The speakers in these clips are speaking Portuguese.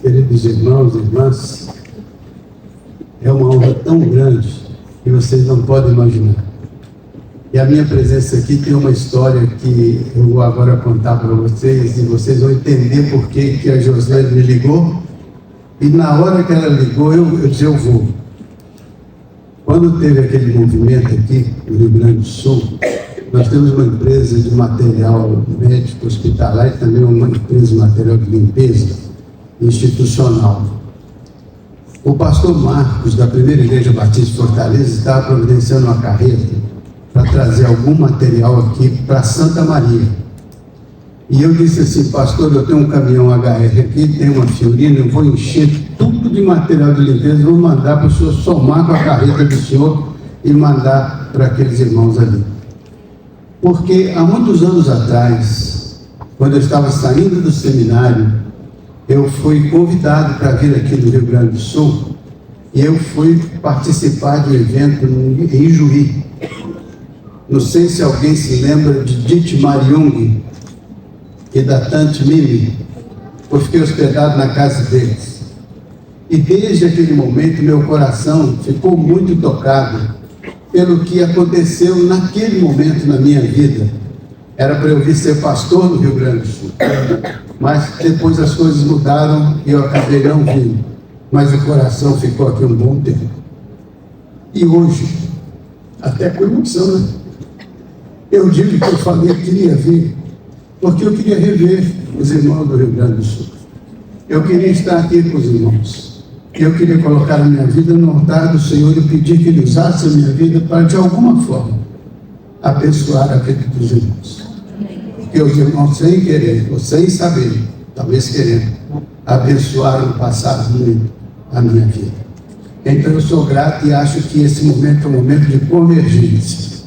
Queridos irmãos e irmãs, é uma honra tão grande que vocês não podem imaginar. E a minha presença aqui tem uma história que eu vou agora contar para vocês, e vocês vão entender por que a Joslene me ligou. E na hora que ela ligou, eu disse, eu vou. Quando teve aquele movimento aqui no Rio Grande do Sul, nós temos uma empresa de material médico hospitalar e também uma empresa de material de limpeza institucional. O pastor Marcos, da Primeira Igreja Batista de Fortaleza, estava providenciando uma carreta para trazer algum material aqui para Santa Maria. E eu disse assim, pastor, eu tenho um caminhão HR aqui, tem uma Fiorina, eu vou encher tudo de material de limpeza, vou mandar para o senhor somar com a carreta do senhor e mandar para aqueles irmãos ali. Porque há muitos anos atrás, quando eu estava saindo do seminário, eu fui convidado para vir aqui no Rio Grande do Sul e eu fui participar de um evento em Juí. Não sei se alguém se lembra de Dietmar Jung e da Tante Mimi. Eu fiquei hospedado na casa deles. E desde aquele momento meu coração ficou muito tocado pelo que aconteceu naquele momento na minha vida. Era para eu vir ser pastor no Rio Grande do Sul. Mas depois as coisas mudaram e eu acabei não vindo. Mas o coração ficou aqui um bom tempo. E hoje, até com emoção, né? Eu digo que eu falei que queria vir, porque eu queria rever os irmãos do Rio Grande do Sul. Eu queria estar aqui com os irmãos. Eu queria colocar a minha vida no altar do Senhor e pedir que Ele usasse a minha vida para, de alguma forma, abençoar a vida dos irmãos. Porque os irmãos, sem querer, ou sem saber, talvez querendo, abençoaram, passaram muito a minha vida. Então eu sou grato e acho que esse momento é um momento de convergência.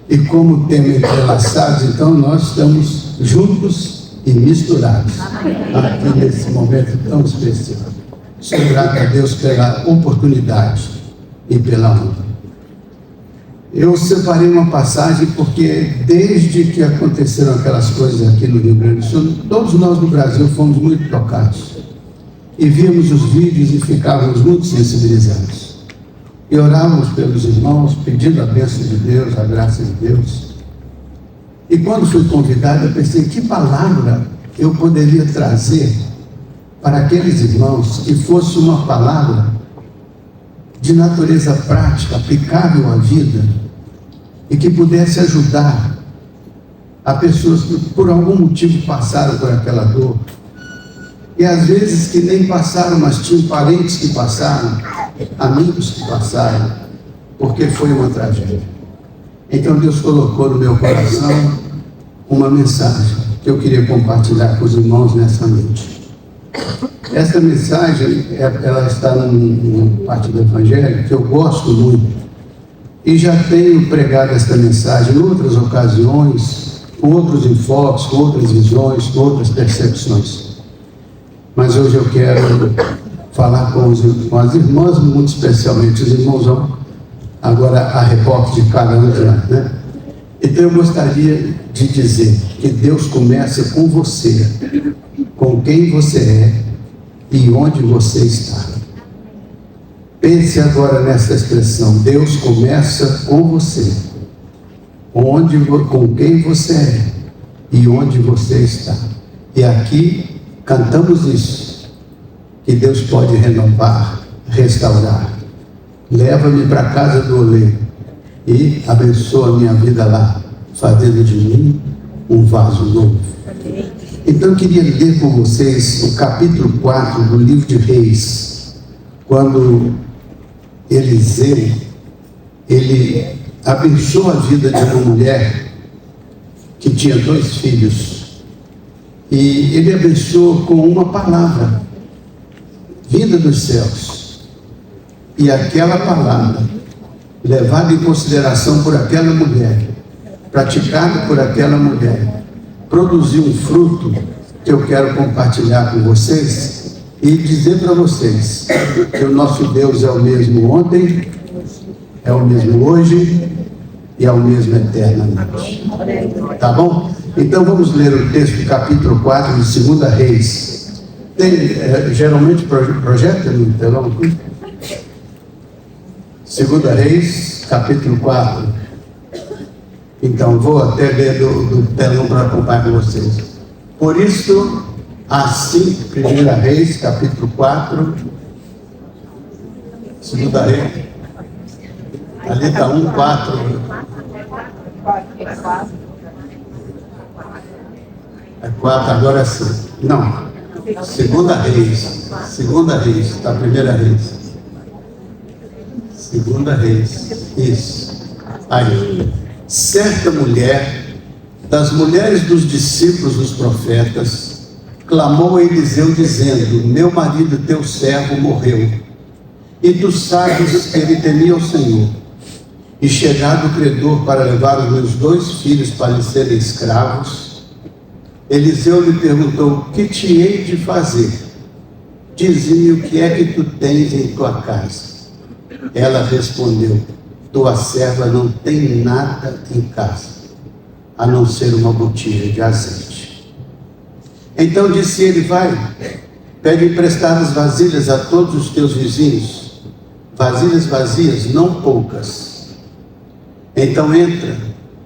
E como temos entrelaçados, então nós estamos juntos e misturados aqui nesse momento tão especial. Sou grato a Deus pela oportunidade e pela honra. Eu separei uma passagem porque desde que aconteceram aquelas coisas aqui no Rio Grande do Sul, todos nós no Brasil fomos muito tocados. E víamos os vídeos e ficávamos muito sensibilizados. E orávamos pelos irmãos, pedindo a bênção de Deus, a graça de Deus. E quando fui convidado, eu pensei, que palavra eu poderia trazer para aqueles irmãos que fosse uma palavra de natureza prática, aplicável à vida, e que pudesse ajudar a pessoas que por algum motivo passaram por aquela dor. E às vezes que nem passaram, mas tinham parentes que passaram, amigos que passaram, porque foi uma tragédia. Então Deus colocou no meu coração uma mensagem que eu queria compartilhar com os irmãos nessa noite. Essa mensagem, ela está numa parte do Evangelho que eu gosto muito e já tenho pregado esta mensagem em outras ocasiões, com outros enfoques, com outras visões, com outras percepções. Mas hoje eu quero falar com as irmãs, muito especialmente os irmãos, agora a reporte de cada um de nós, né? Então eu gostaria de dizer que Deus começa com você, com quem você é e onde você está. Pense agora nessa expressão, Deus começa com você, com quem você é e onde você está. E aqui cantamos isso, que Deus pode renovar, restaurar. Leva-me para a casa do oleiro e abençoa a minha vida lá, fazendo de mim um vaso novo. Então eu queria ler com vocês o capítulo 4 do livro de Reis, quando Eliseu, ele abençoa a vida de uma mulher que tinha 2 filhos, e ele abençoou com uma palavra, vinda dos céus, e aquela palavra, levada em consideração por aquela mulher, praticada por aquela mulher, produziu um fruto que eu quero compartilhar com vocês e dizer para vocês que o nosso Deus é o mesmo ontem, é o mesmo hoje e é o mesmo eternamente. Tá bom? Então vamos ler o texto do capítulo 4 de 2 Reis. Geralmente projeta no telão aqui. 2 Reis, capítulo 4. Então, vou até ler do telão para acompanhar com vocês. Por isso, assim, 1 Reis, capítulo 4. 2 Reis. Ali está 1, 4. É 4, agora sim. Não. 2 Reis. 2 Reis, está 1 Reis. 2 Reis. Isso. Aí. Certa mulher, das mulheres dos discípulos dos profetas, clamou a Eliseu dizendo: meu marido, teu servo, morreu. E tu sabes que ele temia o Senhor. E chegado o credor para levar os meus 2 filhos para lhe serem escravos, Eliseu lhe perguntou: que te hei de fazer? Dize-me o que é que tu tens em tua casa. Ela respondeu: tua serva não tem nada em casa, a não ser uma botija de azeite. Então disse ele: vai, pede emprestadas vasilhas a todos os teus vizinhos, vasilhas vazias, não poucas. Então entra,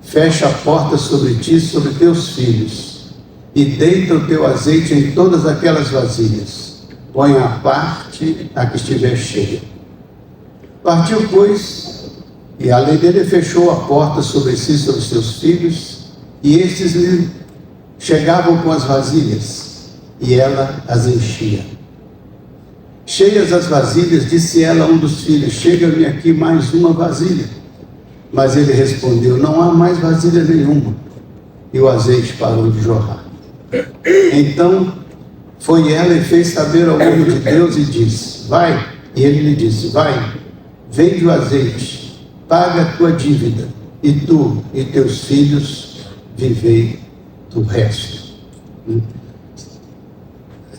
fecha a porta sobre ti e sobre teus filhos, e deita o teu azeite em todas aquelas vasilhas. Põe à parte a que estiver cheia. Partiu, pois, e além dele fechou a porta sobre si e sobre seus filhos, e estes lhe chegavam com as vasilhas, e ela as enchia. Cheias as vasilhas, disse ela a um dos filhos: chega-me aqui mais uma vasilha. Mas ele respondeu: não há mais vasilha nenhuma. E o azeite parou de jorrar. Então foi ela e fez saber ao homem de Deus e disse: vai. E ele lhe disse: vai, vende o azeite, paga a tua dívida, e tu e teus filhos vivei do resto.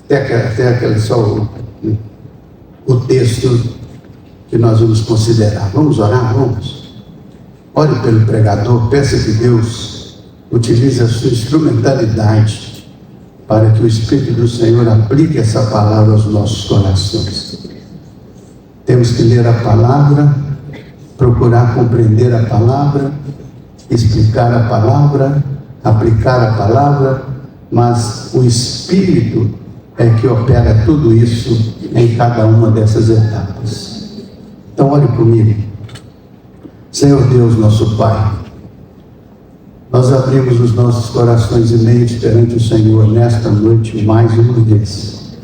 Até aquele só o texto que nós vamos considerar. Vamos orar? Vamos. Ore pelo pregador, peça que Deus utilize a sua instrumentalidade para que o Espírito do Senhor aplique essa palavra aos nossos corações. Temos que ler a palavra, procurar compreender a palavra, explicar a palavra, aplicar a palavra, mas o Espírito é que opera tudo isso em cada uma dessas etapas. Então, ore comigo. Senhor Deus, nosso Pai, nós abrimos os nossos corações e mentes perante o Senhor nesta noite mais uma vez.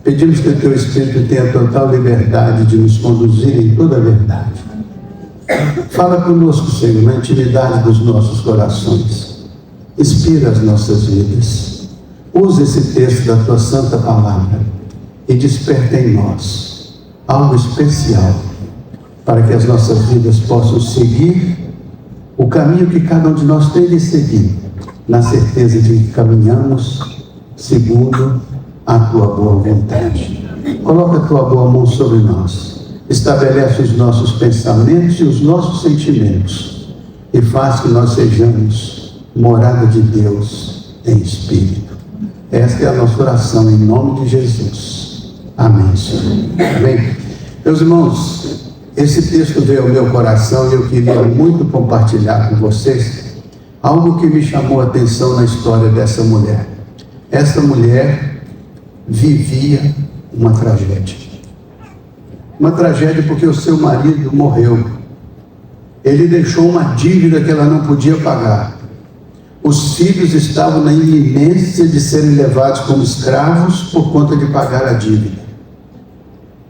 Pedimos que o Teu Espírito tenha total liberdade de nos conduzir em toda a verdade. Fala conosco, Senhor, na intimidade dos nossos corações. Inspira as nossas vidas. Usa esse texto da Tua Santa Palavra e desperta em nós algo especial, para que as nossas vidas possam seguir o caminho que cada um de nós tem de seguir, na certeza de que caminhamos segundo a Tua boa vontade. Coloca a Tua boa mão sobre nós, estabelece os nossos pensamentos e os nossos sentimentos, e faz que nós sejamos morada de Deus em Espírito. Esta é a nossa oração em nome de Jesus. Amém, Senhor. Amém. Meus irmãos, esse texto veio ao meu coração e eu queria muito compartilhar com vocês algo que me chamou a atenção na história dessa mulher. Essa mulher vivia uma tragédia. Uma tragédia porque o seu marido morreu. Ele deixou uma dívida que ela não podia pagar. Os filhos estavam na iminência de serem levados como escravos por conta de pagar a dívida.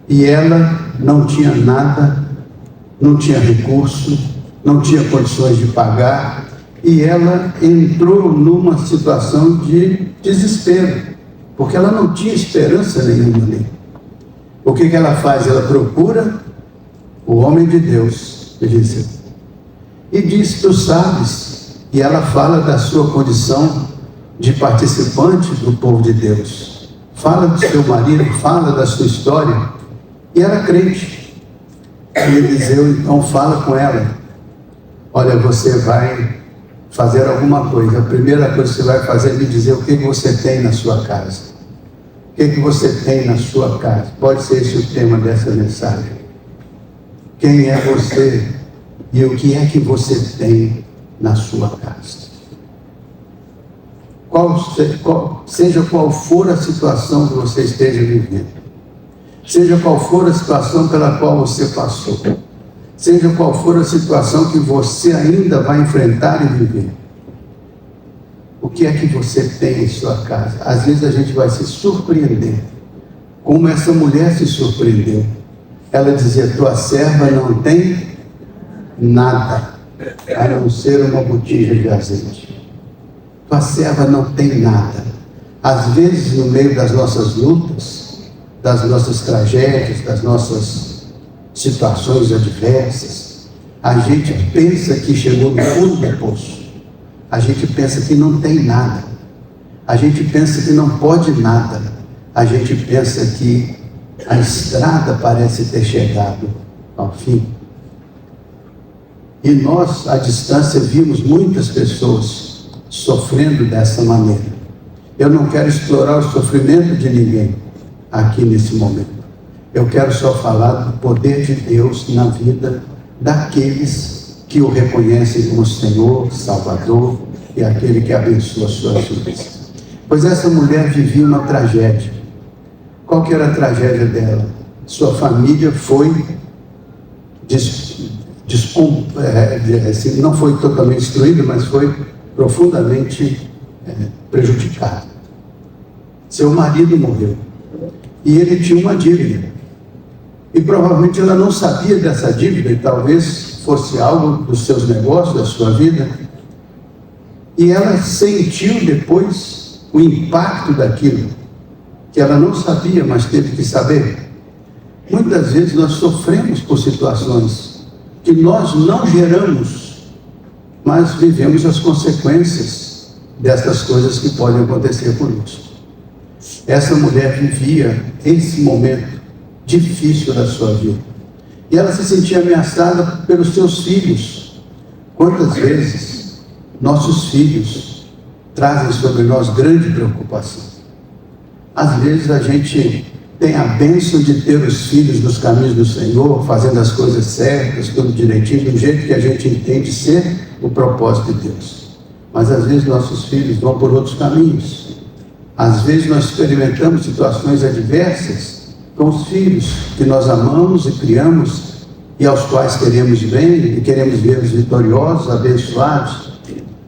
E ela não tinha nada, não tinha recurso, não tinha condições de pagar, e ela entrou numa situação de desespero, porque ela não tinha esperança nenhuma ali. O que ela faz? Ela procura o homem de Deus, e diz: tu sabes, e ela fala da sua condição de participante do povo de Deus, fala do seu marido, fala da sua história. E era crente. E Eliseu então fala com ela: olha, você vai fazer alguma coisa. A primeira coisa que você vai fazer é me dizer o que você tem na sua casa. que você tem na sua casa? Pode ser esse o tema dessa mensagem. Quem é você e o que é que você tem na sua casa? Seja qual for a situação que você esteja vivendo, seja qual for a situação pela qual você passou, seja qual for a situação que você ainda vai enfrentar e viver, o que é que você tem em sua casa? Às vezes a gente vai se surpreender, como essa mulher se surpreendeu. Ela dizia: tua serva não tem nada, a não ser uma botija de azeite. Tua serva não tem nada. Às vezes, no meio das nossas lutas, das nossas tragédias, das nossas situações adversas, a gente pensa que chegou no fundo do poço. A gente pensa que não tem nada. A gente pensa que não pode nada. A gente pensa que a estrada parece ter chegado ao fim. E nós, à distância, vimos muitas pessoas sofrendo dessa maneira. Eu não quero explorar o sofrimento de ninguém aqui nesse momento. Eu quero só falar do poder de Deus na vida daqueles que o reconhecem como Senhor, Salvador e aquele que abençoa suas vidas. Pois essa mulher vivia uma tragédia. Qual que era a tragédia dela? Sua família foi, não foi totalmente destruída, mas foi profundamente prejudicada. Seu marido morreu e ele tinha uma dívida. E provavelmente ela não sabia dessa dívida, e talvez fosse algo dos seus negócios, da sua vida. E ela sentiu depois o impacto daquilo, que ela não sabia, mas teve que saber. Muitas vezes nós sofremos por situações que nós não geramos, mas vivemos as consequências destas coisas que podem acontecer conosco. Essa mulher vivia esse momento difícil da sua vida. E ela se sentia ameaçada pelos seus filhos. Quantas vezes nossos filhos trazem sobre nós grande preocupação? Às vezes a gente tem a bênção de ter os filhos nos caminhos do Senhor, fazendo as coisas certas, tudo direitinho, do jeito que a gente entende ser o propósito de Deus. Mas às vezes nossos filhos vão por outros caminhos. Às vezes nós experimentamos situações adversas com os filhos que nós amamos e criamos e aos quais queremos bem e queremos vê-los vitoriosos, abençoados.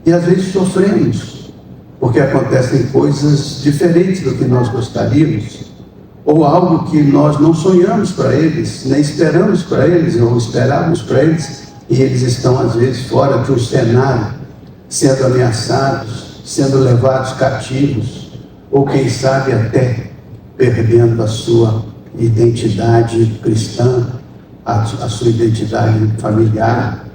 E às vezes sofremos, porque acontecem coisas diferentes do que nós gostaríamos, ou algo que nós não sonhamos para eles, nem esperamos para eles, ou esperávamos para eles, e eles estão às vezes fora de um cenário, sendo ameaçados, sendo levados cativos, ou quem sabe até perdendo a sua identidade cristã, a sua identidade familiar.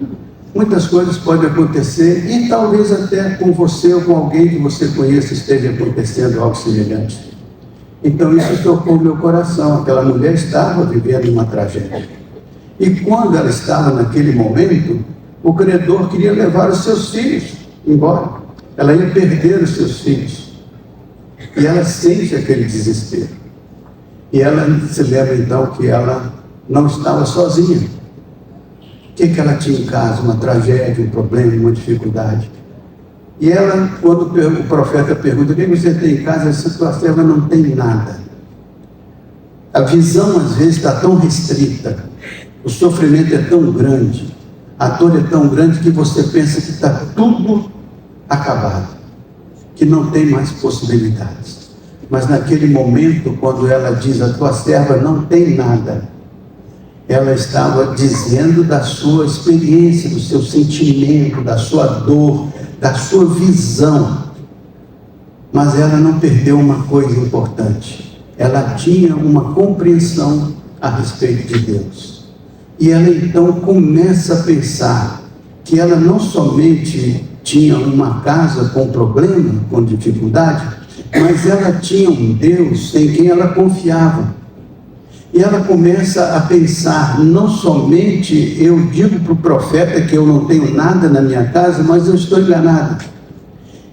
Muitas coisas podem acontecer, e talvez até com você ou com alguém que você conheça esteja acontecendo algo semelhante. Então isso tocou o meu coração. Aquela mulher estava vivendo uma tragédia. E quando ela estava naquele momento, o credor queria levar os seus filhos embora. Ela ia perder os seus filhos. E ela sente aquele desespero. E ela se lembra então que ela não estava sozinha. O que ela tinha em casa? Uma tragédia, um problema, uma dificuldade. E ela, quando o profeta pergunta: o que você tem em casa? Essa sua serva não tem nada. A visão às vezes está tão restrita, o sofrimento é tão grande, a dor é tão grande que você pensa que está tudo acabado, que não tem mais possibilidades. Mas naquele momento, quando ela diz: a tua serva não tem nada, ela estava dizendo da sua experiência, do seu sentimento, da sua dor, da sua visão. Mas ela não perdeu uma coisa importante. Ela tinha uma compreensão a respeito de Deus. E ela então começa a pensar que ela não somente tinha uma casa com problema, com dificuldade, mas ela tinha um Deus em quem ela confiava. E ela começa a pensar: não somente eu digo para o profeta que eu não tenho nada na minha casa, mas eu estou enganada.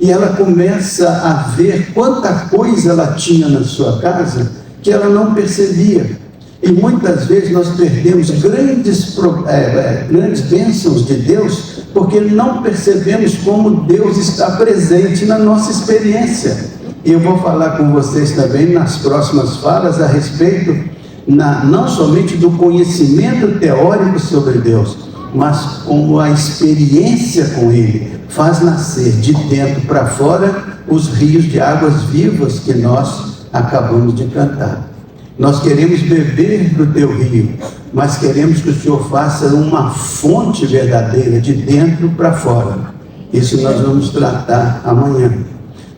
e ela começa a ver quanta coisa ela tinha na sua casa que ela não percebia. E muitas vezes nós perdemos grandes bênçãos de Deus porque não percebemos como Deus está presente na nossa experiência. E eu vou falar com vocês também nas próximas falas a respeito não somente do conhecimento teórico sobre Deus, mas como a experiência com Ele faz nascer de dentro para fora os rios de águas vivas que nós acabamos de cantar. Nós queremos beber do teu rio, mas queremos que o Senhor faça uma fonte verdadeira de dentro para fora. Isso nós vamos tratar amanhã.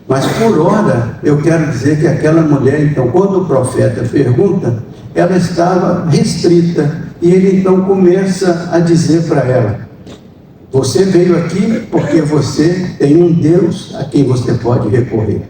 Mas por hora, eu quero dizer que aquela mulher, então, quando o profeta pergunta, ela estava restrita. E ele então começa a dizer para ela: você veio aqui porque você tem um Deus a quem você pode recorrer.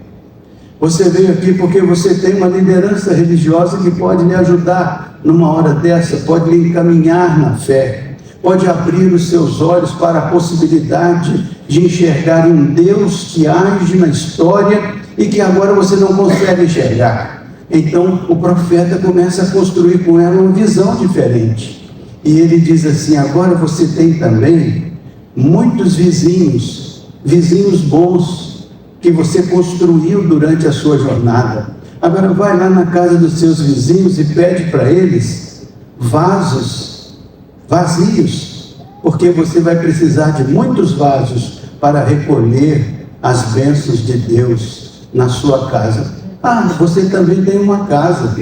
Você veio aqui porque você tem uma liderança religiosa que pode lhe ajudar numa hora dessa, pode lhe encaminhar na fé, pode abrir os seus olhos para a possibilidade de enxergar um Deus que age na história e que agora você não consegue enxergar. Então o profeta começa a construir com ela uma visão diferente. E ele diz assim: agora você tem também muitos vizinhos bons, que você construiu durante a sua jornada. Agora vai lá na casa dos seus vizinhos e pede para eles vasos vazios, porque você vai precisar de muitos vasos para recolher as bênçãos de Deus na sua casa. Você também tem uma casa,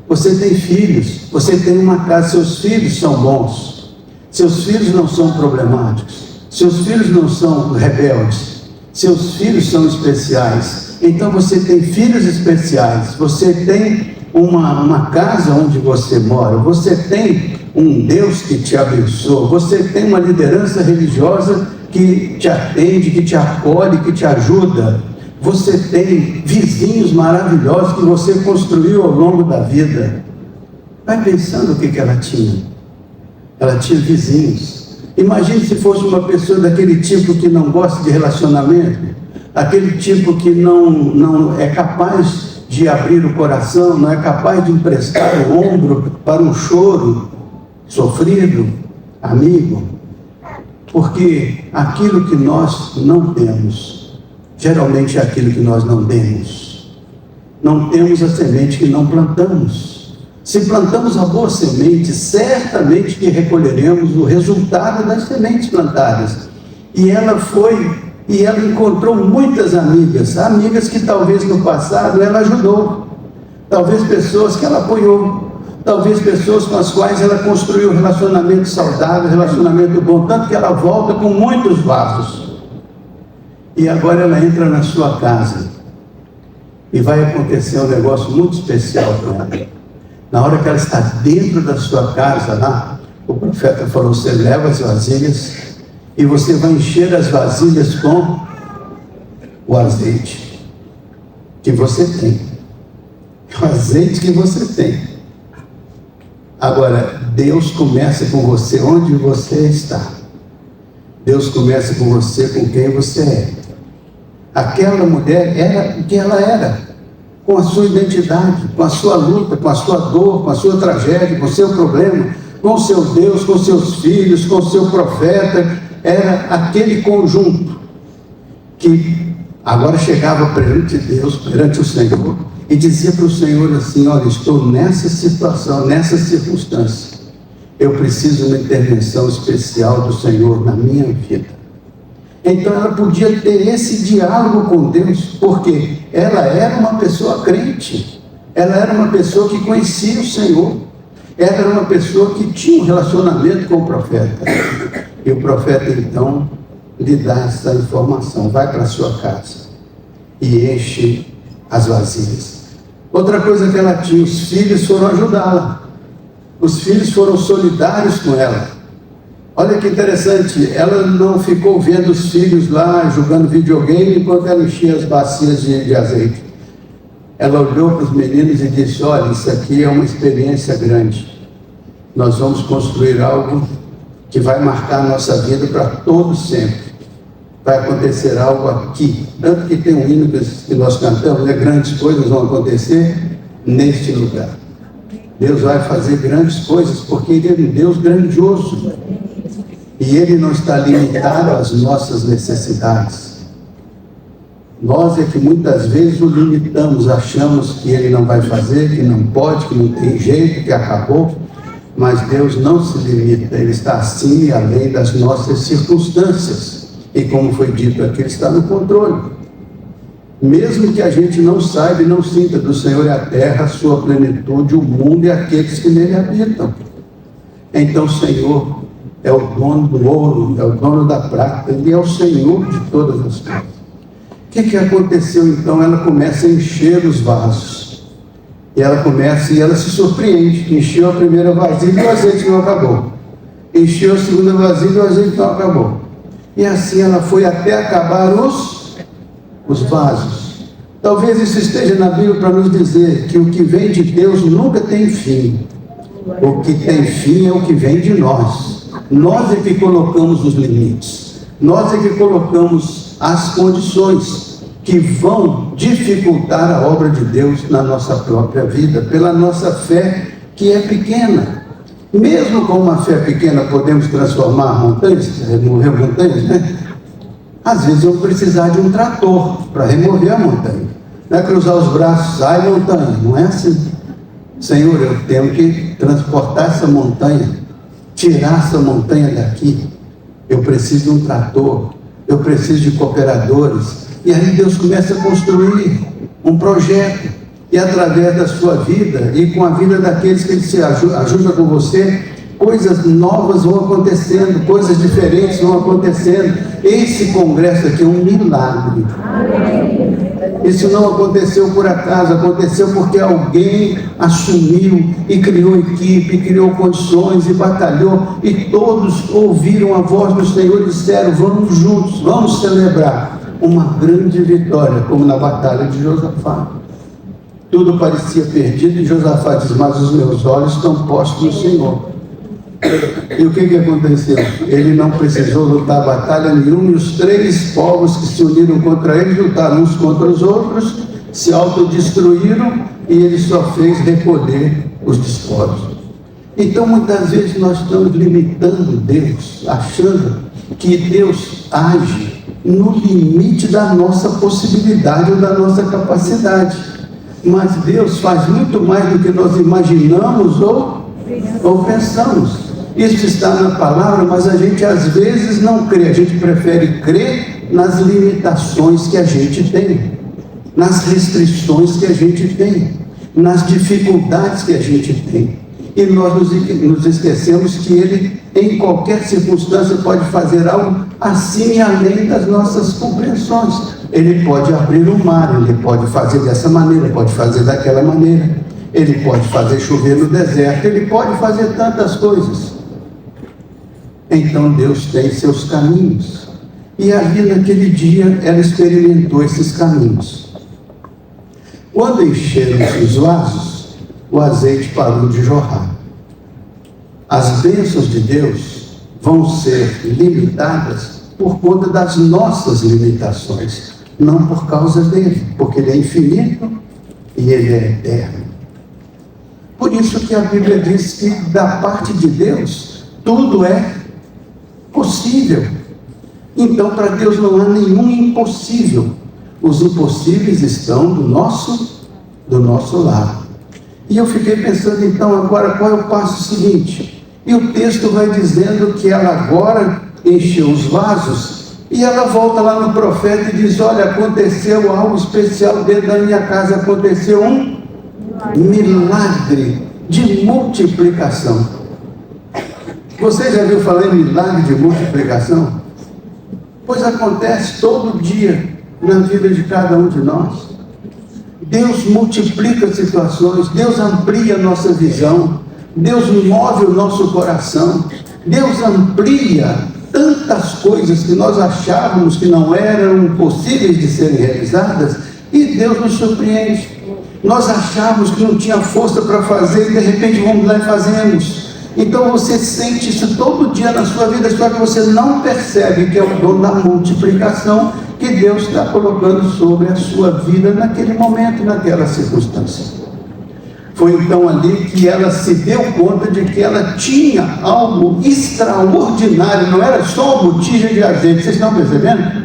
você tem filhos, você tem uma casa, seus filhos são bons, seus filhos não são problemáticos, seus filhos não são rebeldes, seus filhos são especiais. Então você tem filhos especiais, você tem uma casa onde você mora, você tem um Deus que te abençoa, você tem uma liderança religiosa que te atende, que te acolhe, que te ajuda, você tem vizinhos maravilhosos que você construiu ao longo da vida. Vai pensando o que ela tinha. Ela tinha vizinhos. Imagine se fosse uma pessoa daquele tipo que não gosta de relacionamento, aquele tipo que não é capaz de abrir o coração, não é capaz de emprestar o ombro para um choro sofrido, amigo. Porque aquilo que nós não temos, geralmente é aquilo que nós não demos. Não temos a semente que não plantamos. Se plantamos a boa semente, certamente que recolheremos o resultado das sementes plantadas. E ela encontrou muitas amigas que talvez no passado ela ajudou, talvez pessoas que ela apoiou, talvez pessoas com as quais ela construiu um relacionamento saudável, relacionamento bom, tanto que ela volta com muitos vasos. E agora ela entra na sua casa e vai acontecer um negócio muito especial com ela. Na hora que ela está dentro da sua casa lá, o profeta falou: você leva as vasilhas e você vai encher as vasilhas com o azeite que você tem. O azeite que você tem. Agora, Deus começa com você onde você está. Deus começa com você com quem você é. Aquela mulher era o que ela era, com a sua identidade, com a sua luta, com a sua dor, com a sua tragédia, com o seu problema, com o seu Deus, com seus filhos, com o seu profeta. Era aquele conjunto que agora chegava perante Deus, perante o Senhor, e dizia para o Senhor assim: olha, estou nessa situação, nessa circunstância, eu preciso de uma intervenção especial do Senhor na minha vida. Então ela podia ter esse diálogo com Deus, porque ela era uma pessoa crente, ela era uma pessoa que conhecia o Senhor, ela era uma pessoa que tinha um relacionamento com o profeta. E o profeta então lhe dá essa informação: vai para a sua casa e enche as vasilhas. Outra coisa que ela tinha, os filhos foram ajudá-la, os filhos foram solidários com ela. Olha que interessante, ela não ficou vendo os filhos lá jogando videogame enquanto ela enchia as bacias de azeite. Ela olhou para os meninos e disse: olha, isso aqui é uma experiência grande. Nós vamos construir algo que vai marcar a nossa vida para todo sempre. vai acontecer algo aqui. Tanto que tem um hino que nós cantamos, né? Grandes coisas vão acontecer neste lugar. Deus vai fazer grandes coisas, porque Ele é um Deus grandioso. E Ele não está limitado às nossas necessidades. Nós é que muitas vezes o limitamos, achamos que Ele não vai fazer, que não pode, que não tem jeito, que acabou. Mas Deus não se limita, Ele está acima e além das nossas circunstâncias. E como foi dito aqui, Ele está no controle. Mesmo que a gente não saiba e não sinta, do Senhor é a terra, a sua plenitude, o mundo e aqueles que nele habitam. Então o Senhor é o dono do ouro, é o dono da prata, Ele é o Senhor de todas as coisas. O que aconteceu então? Ela começa a encher os vasos. E ela começa e ela se surpreende. Encheu a primeira vasilha e o azeite não acabou. Encheu a segunda vasilha e o azeite não acabou. E assim ela foi até acabar os vasos. Talvez isso esteja na Bíblia para nos dizer que o que vem de Deus nunca tem fim. O que tem fim é o que vem de nós. Nós é que colocamos os limites. Nós é que colocamos as condições que vão dificultar a obra de Deus na nossa própria vida, pela nossa fé que é pequena. Mesmo com uma fé pequena podemos transformar montanhas, remover montanhas, né? Às vezes eu vou precisar de um trator para remover a montanha. Não é cruzar os braços, sai montanha, não é assim. Senhor, eu tenho que transportar essa montanha, tirar essa montanha daqui. Eu preciso de um trator, eu preciso de cooperadores. E aí Deus começa a construir um projeto. E através da sua vida e com a vida daqueles que Ele se ajuda com você, coisas novas vão acontecendo, coisas diferentes vão acontecendo. Esse congresso aqui é um milagre. Isso não aconteceu por acaso, aconteceu porque alguém assumiu e criou equipe, criou condições e batalhou, e todos ouviram a voz do Senhor e disseram: vamos juntos, vamos celebrar uma grande vitória, como na batalha de Josafá. Tudo parecia perdido e Josafá diz: mas os meus olhos estão postos no Senhor. E o que aconteceu? Ele não precisou lutar batalha nenhuma, e os 3 povos que se uniram contra ele lutaram uns contra os outros, se autodestruíram, e ele só fez recolher os despojos. Então muitas vezes nós estamos limitando Deus, achando que Deus age no limite da nossa possibilidade ou da nossa capacidade. Mas Deus faz muito mais do que nós imaginamos ou pensamos. Isso está na palavra, mas a gente às vezes não crê. A gente prefere crer nas limitações que a gente tem, nas restrições que a gente tem, nas dificuldades que a gente tem. E nós nos esquecemos que Ele, em qualquer circunstância, pode fazer algo acima e além das nossas compreensões. Ele pode abrir o mar, Ele pode fazer dessa maneira, pode fazer daquela maneira. Ele pode fazer chover no deserto, Ele pode fazer tantas coisas. Então Deus tem seus caminhos. E ali naquele dia ela experimentou esses caminhos. Quando encheram os vasos, o azeite parou de jorrar. As bênçãos de Deus vão ser limitadas por conta das nossas limitações, não por causa dele, porque Ele é infinito e Ele é eterno. Por isso que a Bíblia diz que da parte de Deus tudo é possível. Então para Deus não há nenhum impossível. Os impossíveis estão do nosso lado. E eu fiquei pensando então agora qual é o passo seguinte. E o texto vai dizendo que ela agora encheu os vasos e ela volta lá no profeta e diz: olha, aconteceu algo especial dentro da minha casa, aconteceu um milagre de multiplicação. Você já viu falar em milagre de multiplicação? Pois acontece todo dia na vida de cada um de nós. Deus multiplica situações, Deus amplia a nossa visão, Deus move o nosso coração, Deus amplia tantas coisas que nós achávamos que não eram possíveis de serem realizadas, e Deus nos surpreende. Nós achávamos que não tinha força para fazer e de repente vamos lá e fazemos. Então você sente isso todo dia na sua vida, só que você não percebe que é o dom da multiplicação que Deus está colocando sobre a sua vida naquele momento, naquela circunstância. Foi então ali que ela se deu conta de que ela tinha algo extraordinário, não era só um botija de azeite, vocês estão percebendo?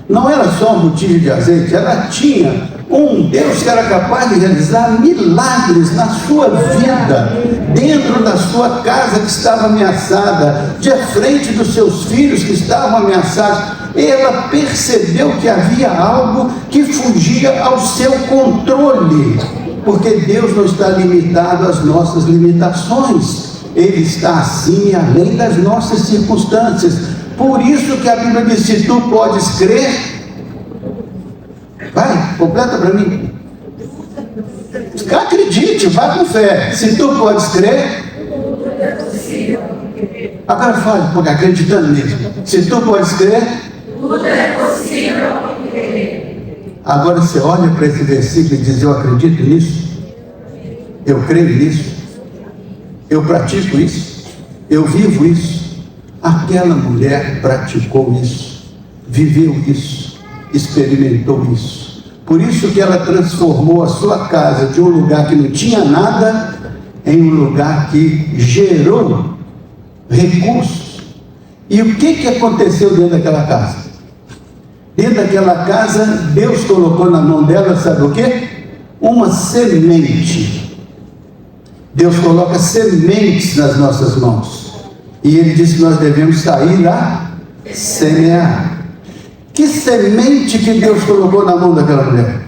Não era só um botija de azeite, ela tinha um Deus que era capaz de realizar milagres na sua vida, dentro da sua casa que estava ameaçada, de frente dos seus filhos que estavam ameaçados. Ela percebeu que havia algo que fugia ao seu controle, porque Deus não está limitado às nossas limitações, Ele está acima e além das nossas circunstâncias. Por isso que a Bíblia diz: se tu podes crer, vai, completa para mim. Acredite, vá com fé. Se tu podes crer, agora fale, porque acreditando mesmo. Se tu podes crer, tudo é possível. Agora você olha para esse versículo e diz: eu acredito nisso, eu creio nisso, eu pratico isso, eu vivo isso. Aquela mulher praticou isso, viveu isso, experimentou isso. Por isso que ela transformou a sua casa de um lugar que não tinha nada em um lugar que gerou recursos. E o que aconteceu dentro daquela casa? Dentro daquela casa, Deus colocou na mão dela, sabe o quê? Uma semente. Deus coloca sementes nas nossas mãos. E Ele disse que nós devemos sair a semear. Que semente que Deus colocou na mão daquela mulher?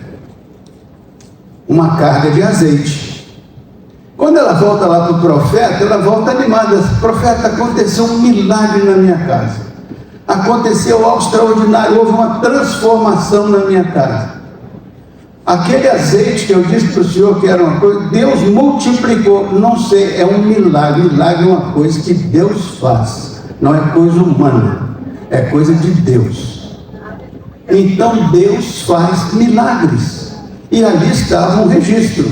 Uma carga de azeite. Quando ela volta lá para o profeta, ela volta animada: profeta, aconteceu um milagre na minha casa, aconteceu algo extraordinário, houve uma transformação na minha casa. Aquele azeite que eu disse para o senhor que era uma coisa, Deus multiplicou. Não sei, é um milagre. Milagre é uma coisa que Deus faz, não é coisa humana, é coisa de Deus. Então Deus faz milagres, e ali estava um registro.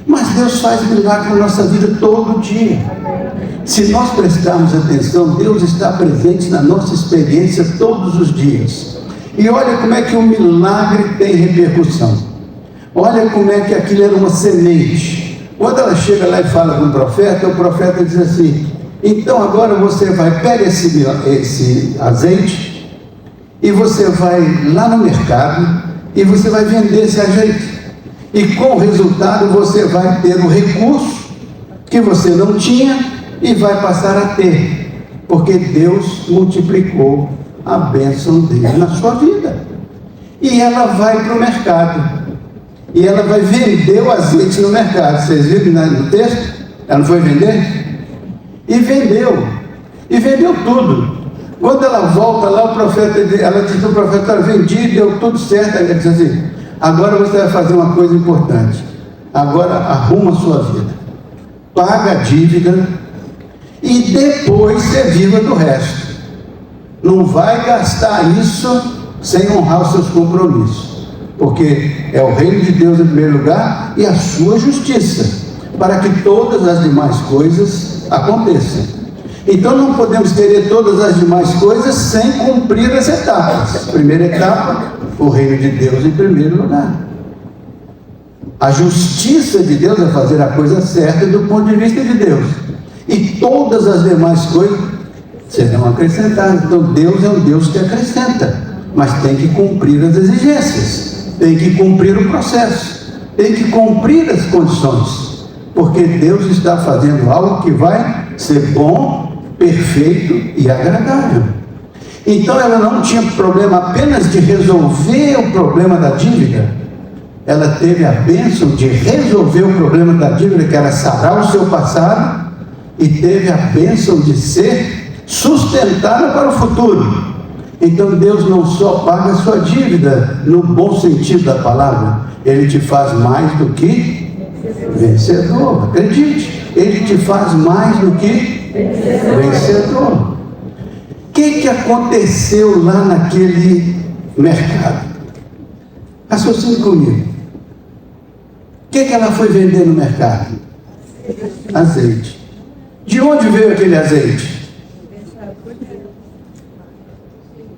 Mas Deus faz milagre na nossa vida todo dia. Se nós prestarmos atenção, Deus está presente na nossa experiência todos os dias. E olha como é que o milagre tem repercussão. Olha como é que aquilo era uma semente. Quando ela chega lá e fala com o profeta diz assim: então agora você vai, pega esse azeite e você vai lá no mercado e você vai vender esse azeite. E com o resultado você vai ter um recurso que você não tinha e vai passar a ter, porque Deus multiplicou a bênção dele na sua vida. E ela vai para o mercado e ela vai vender o azeite no mercado. Vocês viram no texto? Ela não foi vender? E vendeu tudo. Quando ela volta lá, ela diz para o profeta: vendi, deu tudo certo. Ela diz assim: agora você vai fazer uma coisa importante, agora arruma a sua vida, paga a dívida e depois você viva do resto. Não vai gastar isso sem honrar os seus compromissos, porque é o reino de Deus em primeiro lugar e a sua justiça, para que todas as demais coisas aconteçam. Então não podemos querer todas as demais coisas sem cumprir as etapas. Primeira etapa, o reino de Deus em primeiro lugar. A justiça de Deus é fazer a coisa certa do ponto de vista de Deus, e todas as demais coisas serão acrescentadas. Então Deus é um Deus que acrescenta, mas tem que cumprir as exigências, tem que cumprir o processo, tem que cumprir as condições, porque Deus está fazendo algo que vai ser bom, perfeito e agradável. Então ela não tinha problema apenas de resolver o problema da dívida, ela teve a bênção de resolver o problema da dívida, que era sarar o seu passado, e teve a bênção de ser sustentada para o futuro. Então Deus não só paga a sua dívida no bom sentido da palavra, Ele te faz mais do que vencedor. Acredite, Ele te faz mais do que vencedor. O que aconteceu lá naquele mercado? Raciocine comigo. O que ela foi vender no mercado? Azeite. De onde veio aquele azeite?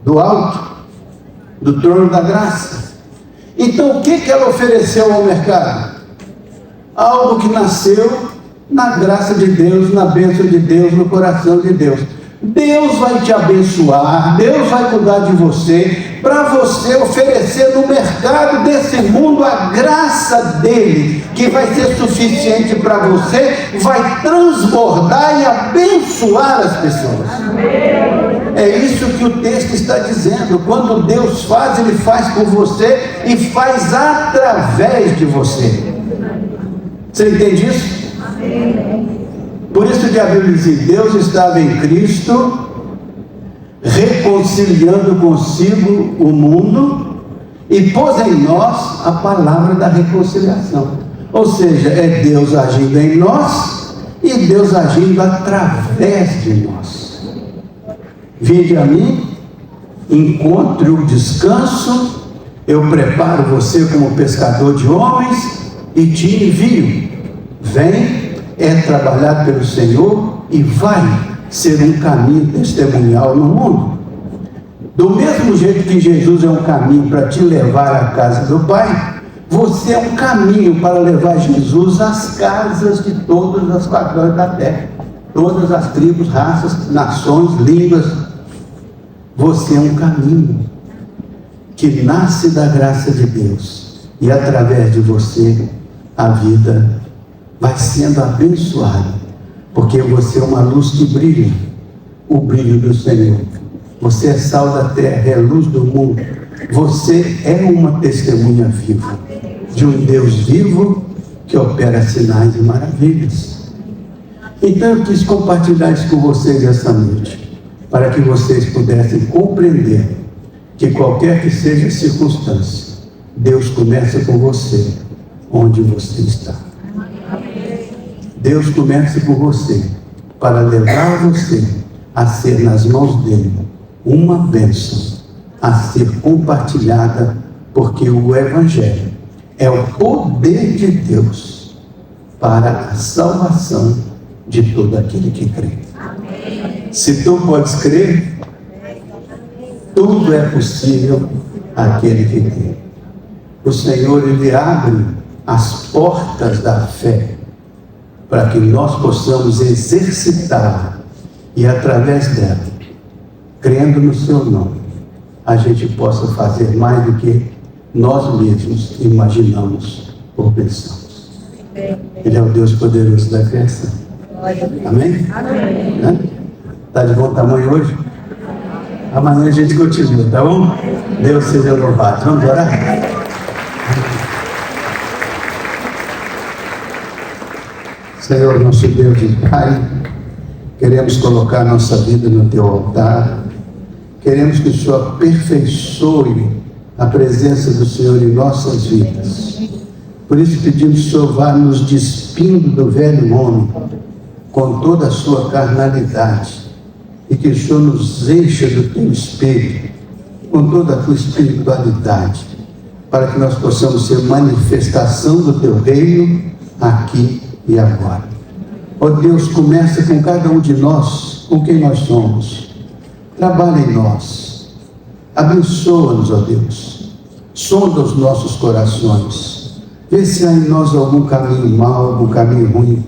Do alto, do trono da graça. Então o que ela ofereceu ao mercado? Algo que nasceu na graça de Deus, na bênção de Deus, no coração de Deus. Deus vai te abençoar, Deus vai cuidar de você, para você oferecer no mercado desse mundo a graça dele, que vai ser suficiente para você, vai transbordar e abençoar as pessoas. É isso que o texto está dizendo. Quando Deus faz, ele faz por você e faz através de você. Você entende isso? Por isso que a Bíblia diz: Deus estava em Cristo, reconciliando consigo o mundo, e pôs em nós a palavra da reconciliação. Ou seja, é Deus agindo em nós e Deus agindo através de nós. Vinde a mim, encontre o descanso, eu preparo você como pescador de homens e te envio. Vem, é trabalhado pelo Senhor e vai ser um caminho testemunial no mundo. Do mesmo jeito que Jesus é um caminho para te levar à casa do Pai, você é um caminho para levar Jesus às casas de todas as quadrantes da terra, todas as tribos, raças, nações, línguas. Você é um caminho que nasce da graça de Deus, e através de você a vida vai sendo abençoada, porque você é uma luz que brilha, o brilho do Senhor. Você é sal da terra, é luz do mundo. Você é uma testemunha viva de um Deus vivo que opera sinais e maravilhas. Então eu quis compartilhar isso com vocês essa noite, para que vocês pudessem compreender que qualquer que seja a circunstância, Deus começa com você onde você está. Deus começa por você, para levar você a ser nas mãos dele uma bênção a ser compartilhada, porque o Evangelho é o poder de Deus para a salvação de todo aquele que crê. Se tu podes crer, tudo é possível àquele que crê. O Senhor, ele abre as portas da fé para que nós possamos exercitar e através dela, crendo no seu nome, a gente possa fazer mais do que nós mesmos imaginamos ou pensamos. Ele é o Deus poderoso da criação. Amém? Amém. Está de bom tamanho hoje? Amanhã a gente continua, tá bom? Deus seja louvado. Vamos orar? Senhor, nosso Deus e Pai, queremos colocar nossa vida no Teu altar. Queremos que o Senhor aperfeiçoe a presença do Senhor em nossas vidas. Por isso pedimos que o Senhor vá nos despindo do velho homem, com toda a sua carnalidade, e que o Senhor nos encha do Teu Espírito, com toda a Tua espiritualidade, para que nós possamos ser manifestação do Teu reino aqui e agora. Ó Deus, começa com cada um de nós, com quem nós somos. Trabalha em nós, abençoa-nos, ó Deus, sonda os nossos corações, vê se há em nós algum caminho mau, algum caminho ruim.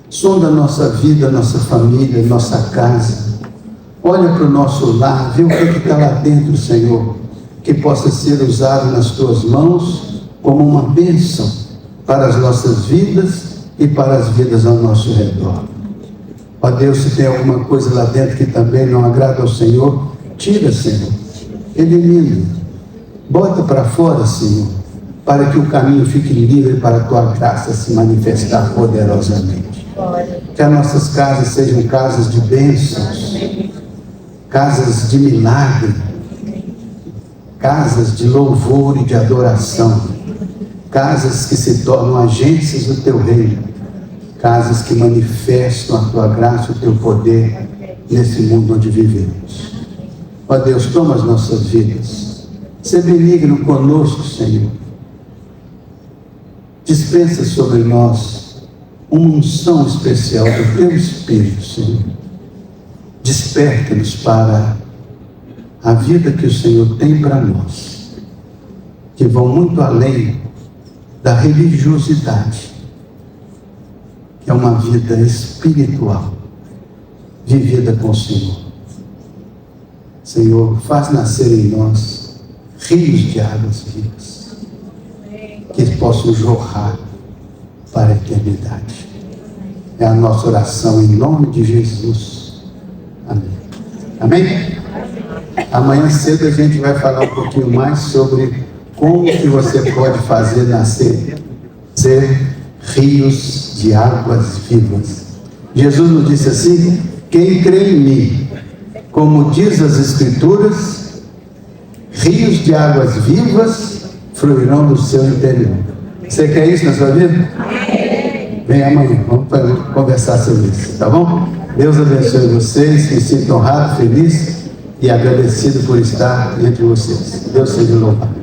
Sonda a nossa vida, nossa família, nossa casa. Olha para o nosso lar, vê o que está lá dentro, Senhor, que possa ser usado nas Tuas mãos como uma bênção para as nossas vidas e para as vidas ao nosso redor. Ó Deus, se tem alguma coisa lá dentro que também não agrada ao Senhor, tira, Senhor, elimina, bota para fora, Senhor, para que o caminho fique livre para a Tua graça se manifestar poderosamente. Que as nossas casas sejam casas de bênçãos, casas de milagre, casas de louvor e de adoração, casas que se tornam agências do Teu reino, casas que manifestam a Tua graça, o Teu poder nesse mundo onde vivemos. Ó Deus, toma as nossas vidas, se benigno conosco, Senhor, dispensa sobre nós uma unção especial do Teu Espírito, Senhor. Desperta-nos para a vida que o Senhor tem para nós, que vão muito além da religiosidade, que é uma vida espiritual, vivida com o Senhor. Senhor, faz nascer em nós rios de águas vivas, que possam jorrar para a eternidade. É a nossa oração em nome de Jesus. Amém. Amém? Amanhã cedo a gente vai falar um pouquinho mais sobre como que você pode fazer nascer rios de águas vivas. Jesus nos disse assim: quem crê em mim, como diz as Escrituras, rios de águas vivas fluirão do seu interior. Você quer isso na sua vida? Vem amanhã, vamos conversar sobre isso, tá bom? Deus abençoe vocês, me sinto honrado, feliz e agradecido por estar entre vocês. Deus seja louvado.